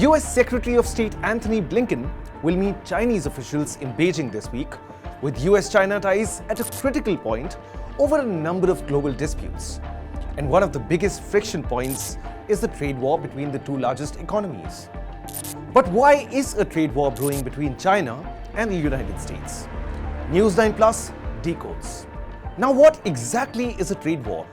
US Secretary of State Antony Blinken will meet Chinese officials in Beijing this week, with US-China ties at a critical point over a number of global disputes. And one of the biggest friction points is the trade war between the two largest economies. But why is a trade war brewing between China and the United States? News9 Plus Decodes. Now, what exactly is a trade war?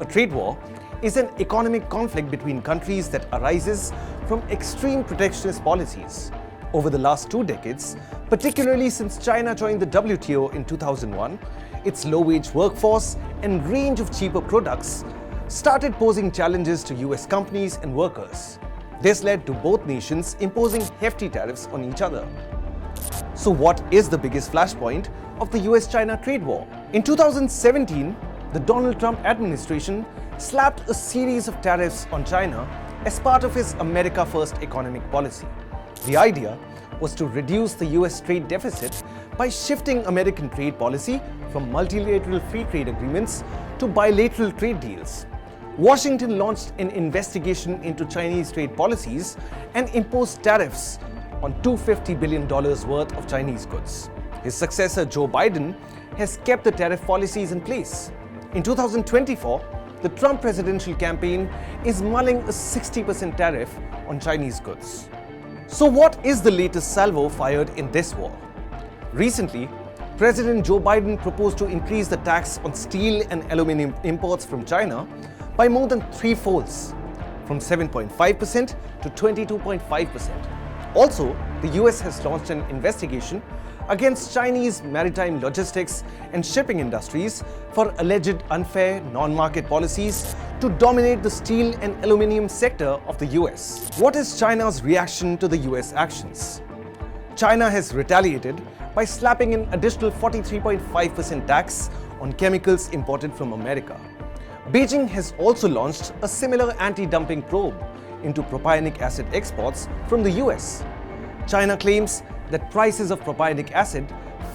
A trade war is an economic conflict between countries that arises from extreme protectionist policies. Over the last 2 decades, particularly since China joined the WTO in 2001, its low-wage workforce and range of cheaper products started posing challenges to US companies and workers. This led to both nations imposing hefty tariffs on each other. So what is the biggest flashpoint of the US-China trade war? In 2017, the Donald Trump administration slapped a series of tariffs on China as part of his America First economic policy. The idea was to reduce the US trade deficit by shifting American trade policy from multilateral free trade agreements to bilateral trade deals. Washington launched an investigation into Chinese trade policies and imposed tariffs on $250 billion worth of Chinese goods. His successor, Joe Biden, has kept the tariff policies in place. In 2024, the Trump presidential campaign is mulling a 60% tariff on Chinese goods. So what is the latest salvo fired in this war? Recently, President Joe Biden proposed to increase the tax on steel and aluminum imports from China by more than 3-folds, from 7.5% to 22.5%. Also, the US has launched an investigation against Chinese maritime logistics and shipping industries for alleged unfair non-market policies to dominate the steel and aluminum sector of the US. What is China's reaction to the US actions? China has retaliated by slapping an additional 43.5% tax on chemicals imported from America. Beijing has also launched a similar anti-dumping probe into propionic acid exports from the US. China claims that prices of propionic acid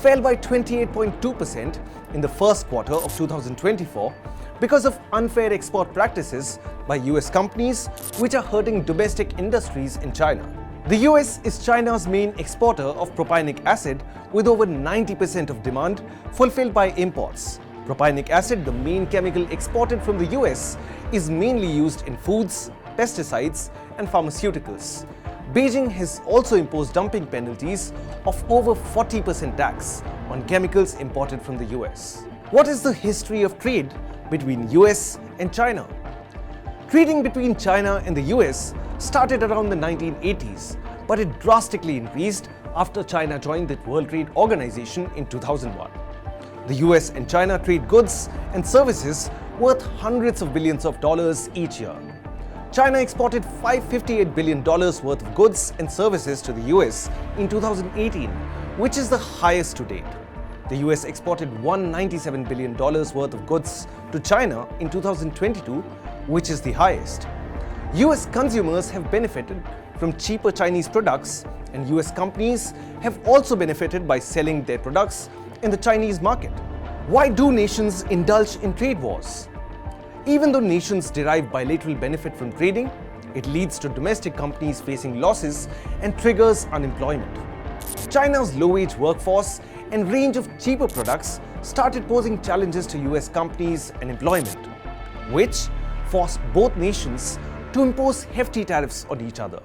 fell by 28.2% in the first quarter of 2024 because of unfair export practices by US companies, which are hurting domestic industries in China. The US is China's main exporter of propionic acid, with over 90% of demand fulfilled by imports. Propionic acid, the main chemical exported from the US, is mainly used in foods, pesticides, and pharmaceuticals. Beijing has also imposed dumping penalties of over 40% tax on chemicals imported from the US. What is the history of trade between US and China? Trading between China and the US started around the 1980s, but it drastically increased after China joined the World Trade Organization in 2001. The US and China trade goods and services worth hundreds of billions of dollars each year. China exported $558 billion worth of goods and services to the US in 2018, which is the highest to date. The US exported $197 billion worth of goods to China in 2022, which is the highest. US consumers have benefited from cheaper Chinese products, and US companies have also benefited by selling their products in the Chinese market. Why do nations indulge in trade wars? Even though nations derive bilateral benefit from trading, it leads to domestic companies facing losses and triggers unemployment. China's low-wage workforce and range of cheaper products started posing challenges to US companies and employment, which forced both nations to impose hefty tariffs on each other.